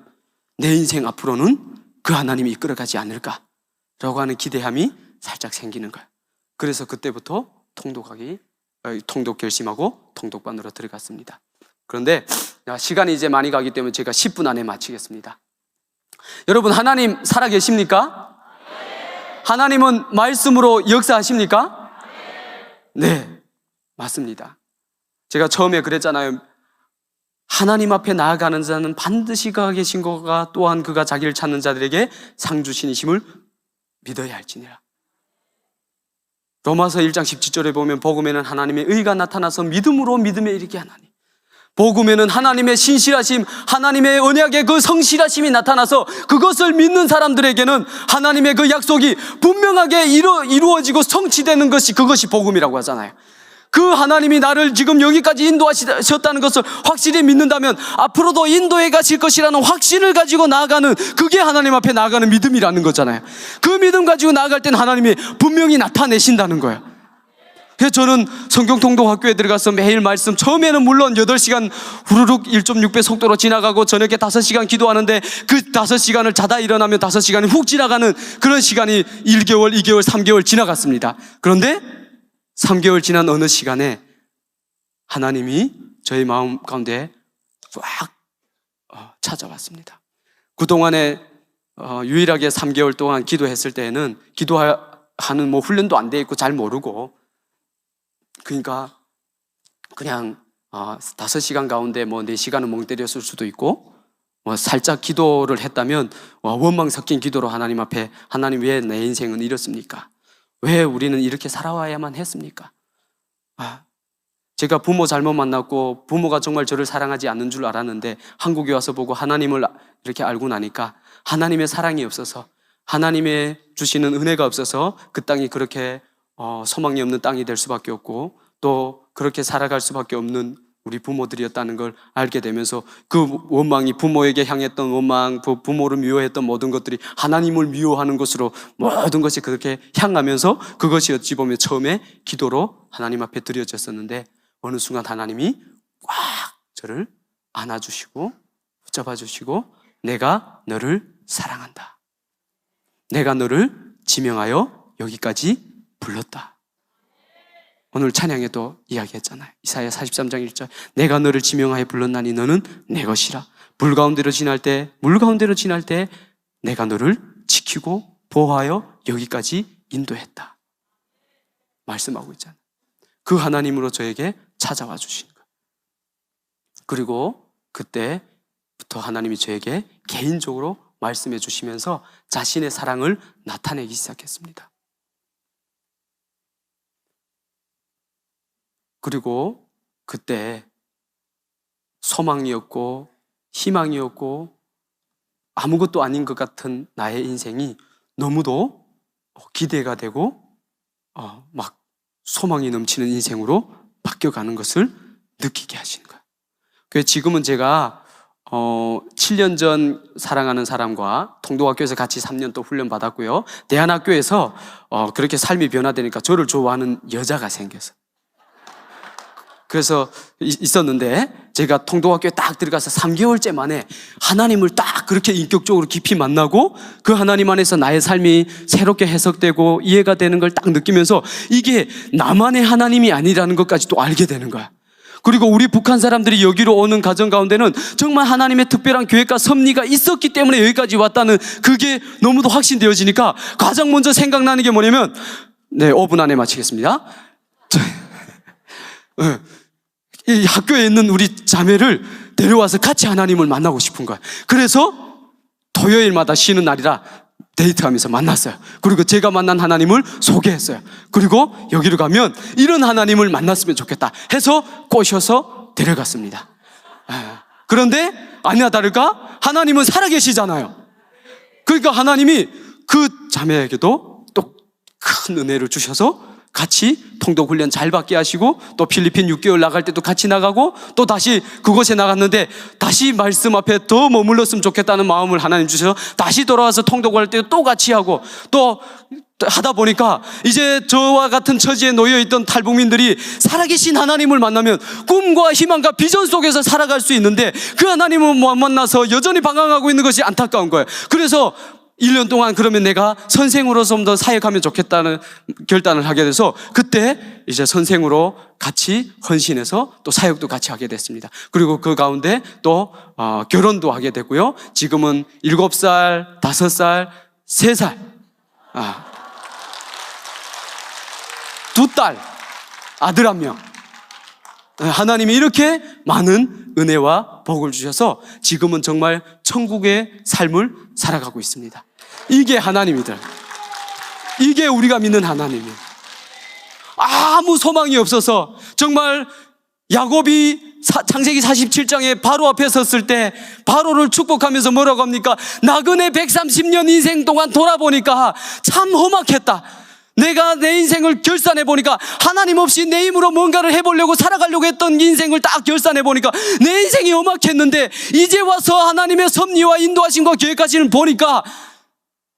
내 인생 앞으로는 그 하나님이 이끌어가지 않을까라고 하는 기대함이 살짝 생기는 거예요. 그래서 그때부터 통독 결심하고 통독반으로 들어갔습니다. 그런데 시간이 이제 많이 가기 때문에 제가 10분 안에 마치겠습니다. 여러분, 하나님 살아계십니까? 하나님은 말씀으로 역사하십니까? 네, 맞습니다. 제가 처음에 그랬잖아요. 하나님 앞에 나아가는 자는 반드시 그가 계신 것과 또한 그가 자기를 찾는 자들에게 상 주시니심을 믿어야 할지니라. 로마서 1장 17절에 보면 복음에는 하나님의 의가 나타나서 믿음으로 믿음에 이르게 하나니, 복음에는 하나님의 신실하심, 하나님의 언약의 그 성실하심이 나타나서 그것을 믿는 사람들에게는 하나님의 그 약속이 분명하게 이루어지고 성취되는 것이, 그것이 복음이라고 하잖아요. 그 하나님이 나를 지금 여기까지 인도하셨다는 것을 확실히 믿는다면 앞으로도 인도해 가실 것이라는 확신을 가지고 나아가는, 그게 하나님 앞에 나아가는 믿음이라는 거잖아요. 그 믿음 가지고 나아갈 땐 하나님이 분명히 나타내신다는 거예요. 그래서 저는 성경통독학교에 들어가서 매일 말씀, 처음에는 물론 8시간 후루룩 1.6배 속도로 지나가고 저녁에 5시간 기도하는데 그 5시간을 자다 일어나면 5시간이 훅 지나가는 그런 시간이 1개월, 2개월, 3개월 지나갔습니다. 그런데 3개월 지난 어느 시간에 하나님이 저희 마음 가운데 쫙 찾아왔습니다. 그동안에 유일하게 3개월 동안 기도했을 때에는 기도하는 훈련도 안 돼 있고 잘 모르고, 그러니까 그냥 5시간 가운데 4시간은 멍 때렸을 수도 있고, 살짝 기도를 했다면 원망 섞인 기도로 하나님 앞에, 하나님 왜 내 인생은 이렇습니까? 왜 우리는 이렇게 살아와야만 했습니까? 제가 부모 잘못 만났고 부모가 정말 저를 사랑하지 않는 줄 알았는데 한국에 와서 보고 하나님을 이렇게 알고 나니까 하나님의 사랑이 없어서, 하나님의 주시는 은혜가 없어서 그 땅이 그렇게 소망이 없는 땅이 될 수밖에 없고 또 그렇게 살아갈 수밖에 없는 우리 부모들이었다는 걸 알게 되면서 그 원망이, 부모에게 향했던 원망, 부모를 미워했던 모든 것들이 하나님을 미워하는 것으로 모든 것이 그렇게 향하면서 그것이 어찌 보면 처음에 기도로 하나님 앞에 드려졌었는데 어느 순간 하나님이 꽉 저를 안아주시고 붙잡아주시고 내가 너를 사랑한다. 내가 너를 지명하여 여기까지 불렀다. 오늘 찬양에도 이야기했잖아요. 이사야 43장 1절, 내가 너를 지명하여 불렀나니 너는 내 것이라. 물 가운데로 지날 때 내가 너를 지키고 보호하여 여기까지 인도했다. 말씀하고 있잖아요. 그 하나님으로 저에게 찾아와 주신 거예요. 그리고 그때부터 하나님이 저에게 개인적으로 말씀해 주시면서 자신의 사랑을 나타내기 시작했습니다. 그리고 그때 소망이었고 희망이었고 아무것도 아닌 것 같은 나의 인생이 너무도 기대가 되고 막 소망이 넘치는 인생으로 바뀌어가는 것을 느끼게 하시는 거예요. 그래서 지금은 제가 7년 전 사랑하는 사람과 통독학교에서 같이 3년 또 훈련 받았고요. 대안학교에서 그렇게 삶이 변화되니까 저를 좋아하는 여자가 생겨서, 그래서 있었는데 제가 통독학교에 딱 들어가서 3개월째 만에 하나님을 딱 그렇게 인격적으로 깊이 만나고 그 하나님 안에서 나의 삶이 새롭게 해석되고 이해가 되는 걸 딱 느끼면서 이게 나만의 하나님이 아니라는 것까지 또 알게 되는 거야. 그리고 우리 북한 사람들이 여기로 오는 과정 가운데는 정말 하나님의 특별한 계획과 섭리가 있었기 때문에 여기까지 왔다는 그게 너무도 확신되어지니까 가장 먼저 생각나는 게 뭐냐면, 네, 5분 안에 마치겠습니다. 이 학교에 있는 우리 자매를 데려와서 같이 하나님을 만나고 싶은 거예요. 그래서 토요일마다 쉬는 날이라 데이트하면서 만났어요. 그리고 제가 만난 하나님을 소개했어요. 그리고 여기로 가면 이런 하나님을 만났으면 좋겠다 해서 꼬셔서 데려갔습니다. 그런데 아니나 다를까 하나님은 살아계시잖아요. 그러니까 하나님이 그 자매에게도 또 큰 은혜를 주셔서 같이 통독 훈련 잘 받게 하시고, 또 필리핀 6개월 나갈 때도 같이 나가고, 또 다시 그곳에 나갔는데 다시 말씀 앞에 더 머물렀으면 좋겠다는 마음을 하나님 주셔서 다시 돌아와서 통독할 때도 또 같이 하고, 또 하다 보니까 이제 저와 같은 처지에 놓여있던 탈북민들이 살아계신 하나님을 만나면 꿈과 희망과 비전 속에서 살아갈 수 있는데, 그 하나님을 못 만나서 여전히 방황하고 있는 것이 안타까운 거예요. 그래서 1년 동안 그러면 내가 선생으로서 좀 더 사역하면 좋겠다는 결단을 하게 돼서 그때 이제 선생으로 같이 헌신해서 또 사역도 같이 하게 됐습니다. 그리고 그 가운데 또 결혼도 하게 되고요. 지금은 7살, 5살, 3살, 2딸, 아들 1명. 하나님이 이렇게 많은 은혜와 복을 주셔서 지금은 정말 천국의 삶을 살아가고 있습니다. 이게 하나님이들. 이게 우리가 믿는 하나님이에요. 아무 소망이 없어서 정말 야곱이 창세기 47장에 바로 앞에 섰을 때 바로를 축복하면서 뭐라고 합니까? 나그네 130년 인생 동안 돌아보니까 참 험악했다. 내가 내 인생을 결산해 보니까 하나님 없이 내 힘으로 뭔가를 해보려고 살아가려고 했던 인생을 딱 결산해 보니까 내 인생이 험악했는데 이제 와서 하나님의 섭리와 인도하심과 계획하심을 보니까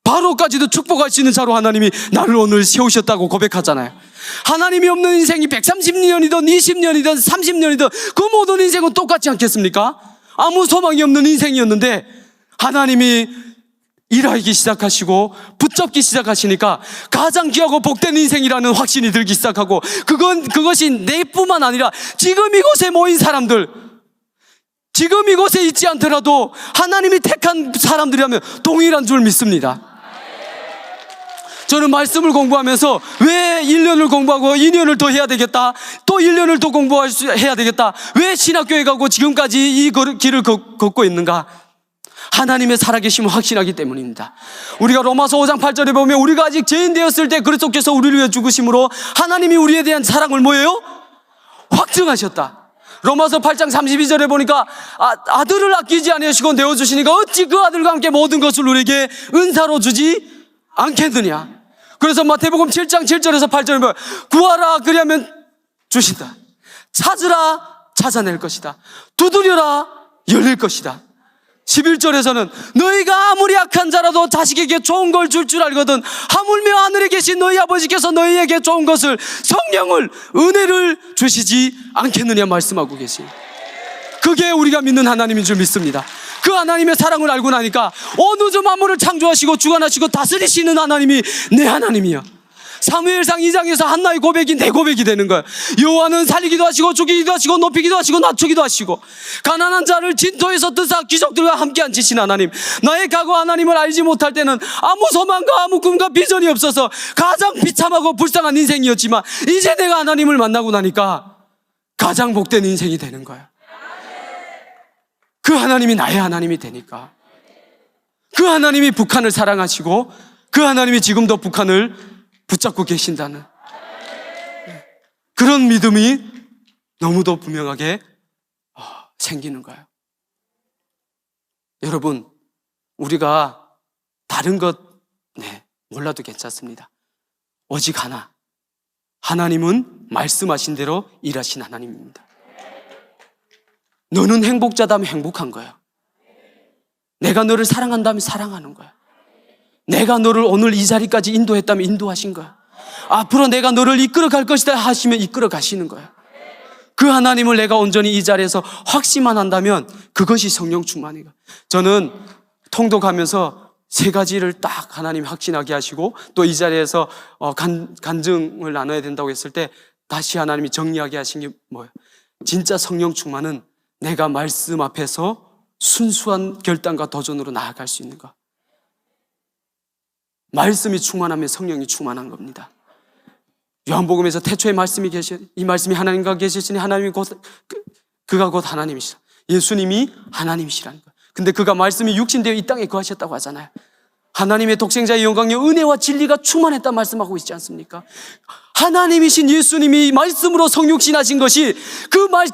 바로까지도 축복할 수 있는 자로 하나님이 나를 오늘 세우셨다고 고백하잖아요. 하나님이 없는 인생이 130년이든 20년이든 30년이든 그 모든 인생은 똑같지 않겠습니까? 아무 소망이 없는 인생이었는데 하나님이 일하기 시작하시고 붙잡기 시작하시니까 가장 귀하고 복된 인생이라는 확신이 들기 시작하고, 그것이 내뿐만 아니라 지금 이곳에 모인 사람들, 지금 이곳에 있지 않더라도 하나님이 택한 사람들이라면 동일한 줄 믿습니다. 저는 말씀을 공부하면서 왜 1년을 공부하고 2년을 더 해야 되겠다, 또 1년을 더 해야 되겠다, 왜 신학교에 가고 지금까지 이 길을 걷고 있는가? 하나님의 살아계심을 확신하기 때문입니다. 우리가 로마서 5장 8절에 보면 우리가 아직 죄인 되었을 때 그리스도께서 우리를 위해 죽으심으로 하나님이 우리에 대한 사랑을 뭐예요? 확증하셨다. 로마서 8장 32절에 보니까 아들을 아끼지 아니하시고 내어주시니까 어찌 그 아들과 함께 모든 것을 우리에게 은사로 주지 않겠느냐. 그래서 마태복음 7장 7절에서 8절에 보면 구하라 그리하면 주신다, 찾으라 찾아낼 것이다, 두드려라 열릴 것이다. 11절에서는 너희가 아무리 악한 자라도 자식에게 좋은 걸 줄 알거든 하물며 하늘에 계신 너희 아버지께서 너희에게 좋은 것을, 성령을, 은혜를 주시지 않겠느냐 말씀하고 계십니다. 그게 우리가 믿는 하나님인 줄 믿습니다. 그 하나님의 사랑을 알고 나니까 어느 저 만물을 창조하시고 주관하시고 다스리시는 하나님이 내 하나님이야. 사무엘상 2장에서 한나의 고백이 내 고백이 되는 거예요. 여호와는 살리기도 하시고 죽이기도 하시고 높이기도 하시고 낮추기도 하시고 가난한 자를 진토에서 드사 귀족들과 함께 앉히신 하나님. 나의 과거 하나님을 알지 못할 때는 아무 소망과 아무 꿈과 비전이 없어서 가장 비참하고 불쌍한 인생이었지만 이제 내가 하나님을 만나고 나니까 가장 복된 인생이 되는 거예요. 그 하나님이 나의 하나님이 되니까, 그 하나님이 북한을 사랑하시고 그 하나님이 지금도 북한을 붙잡고 계신다는 그런 믿음이 너무도 분명하게 생기는 거예요. 여러분, 우리가 다른 것 몰라도 괜찮습니다. 오직 하나, 하나님은 말씀하신 대로 일하신 하나님입니다. 너는 행복자다면 행복한 거야. 내가 너를 사랑한다면 사랑하는 거야. 내가 너를 오늘 이 자리까지 인도했다면 인도하신 거야. 앞으로 내가 너를 이끌어 갈 것이다 하시면 이끌어 가시는 거야. 그 하나님을 내가 온전히 이 자리에서 확신만 한다면 그것이 성령 충만이에요. 저는 통독하면서 3가지를 딱 하나님 확신하게 하시고 또 이 자리에서 간증을 나눠야 된다고 했을 때 다시 하나님이 정리하게 하신 게 뭐예요? 진짜 성령 충만은 내가 말씀 앞에서 순수한 결단과 도전으로 나아갈 수 있는 것. 말씀이 충만하면 성령이 충만한 겁니다. 요한복음에서 태초에 말씀이 이 말씀이 하나님과 계시으니 하나님이 그가 곧 하나님이시라. 예수님이 하나님이시라는 거예요. 근데 그가 말씀이 육신되어 이 땅에 거하셨다고 하잖아요. 하나님의 독생자의 영광이 은혜와 진리가 충만했다 말씀하고 있지 않습니까? 하나님이신 예수님이 말씀으로 성육신하신 것이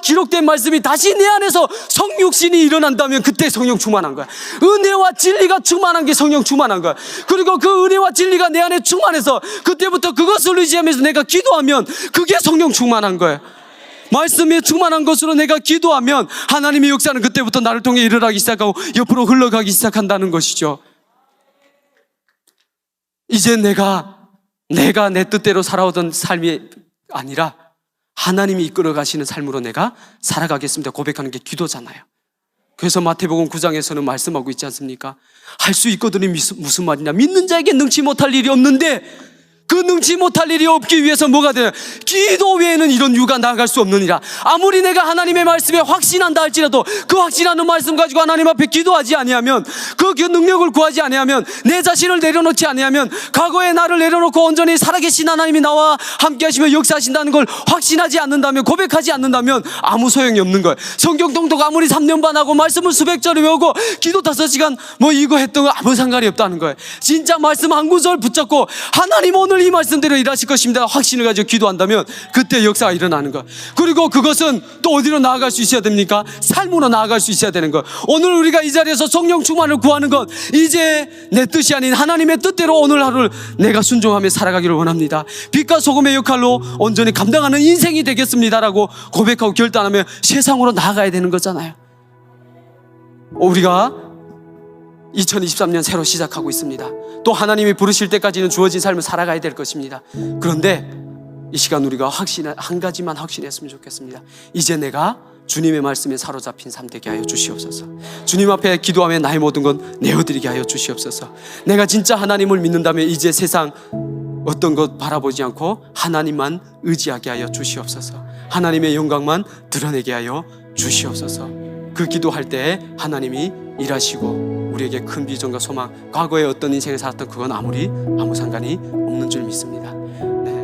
기록된 말씀이 다시 내 안에서 성육신이 일어난다면 그때 성령 충만한 거야. 은혜와 진리가 충만한 게 성령 충만한 거야. 그리고 그 은혜와 진리가 내 안에 충만해서 그때부터 그것을 의지하면서 내가 기도하면 그게 성령 충만한 거야. 말씀에 충만한 것으로 내가 기도하면 하나님의 역사는 그때부터 나를 통해 일어나기 시작하고 옆으로 흘러가기 시작한다는 것이죠. 이제 내가 내 뜻대로 살아오던 삶이 아니라 하나님이 이끌어 가시는 삶으로 내가 살아가겠습니다 고백하는 게 기도잖아요. 그래서 마태복음 9장에서는 말씀하고 있지 않습니까? 할 수 있거든이 무슨 말이냐? 믿는 자에게 능치 못할 일이 없는데 그 능치 못할 일이 없기 위해서 뭐가 돼요? 기도 외에는 이런 이유가 나아갈 수 없느니라. 아무리 내가 하나님의 말씀에 확신한다 할지라도 그 확신하는 말씀 가지고 하나님 앞에 기도하지 아니하면, 그 능력을 구하지 아니하면, 내 자신을 내려놓지 아니하면, 과거의 나를 내려놓고 온전히 살아계신 하나님이 나와 함께 하시며 역사하신다는 걸 확신하지 않는다면, 고백하지 않는다면 아무 소용이 없는 거예요. 성경 통독 아무리 3년 반 하고 말씀을 수백 절을 외우고 기도 5시간 이거 했던 거 아무 상관이 없다는 거예요. 진짜 말씀 한 구절 붙잡고 하나님 오늘 이 말씀대로 일하실 것입니다 확신을 가지고 기도한다면 그때 역사가 일어나는 것. 그리고 그것은 또 어디로 나아갈 수 있어야 됩니까? 삶으로 나아갈 수 있어야 되는 것. 오늘 우리가 이 자리에서 성령 충만을 구하는 것, 이제 내 뜻이 아닌 하나님의 뜻대로 오늘 하루를 내가 순종하며 살아가기를 원합니다. 빛과 소금의 역할로 온전히 감당하는 인생이 되겠습니다라고 고백하고 결단하며 세상으로 나아가야 되는 거잖아요. 우리가 2023년 새로 시작하고 있습니다. 또 하나님이 부르실 때까지는 주어진 삶을 살아가야 될 것입니다. 그런데 이 시간 우리가 한 가지만 확신했으면 좋겠습니다. 이제 내가 주님의 말씀에 사로잡힌 삶 되게 하여 주시옵소서. 주님 앞에 기도하며 나의 모든 건 내어드리게 하여 주시옵소서. 내가 진짜 하나님을 믿는다면 이제 세상 어떤 것 바라보지 않고 하나님만 의지하게 하여 주시옵소서. 하나님의 영광만 드러내게 하여 주시옵소서. 그 기도할 때 하나님이 일하시고 우리에게 큰 비전과 소망, 과거에 어떤 인생을 살았던 그건 아무 상관이 없는 줄 믿습니다. 네.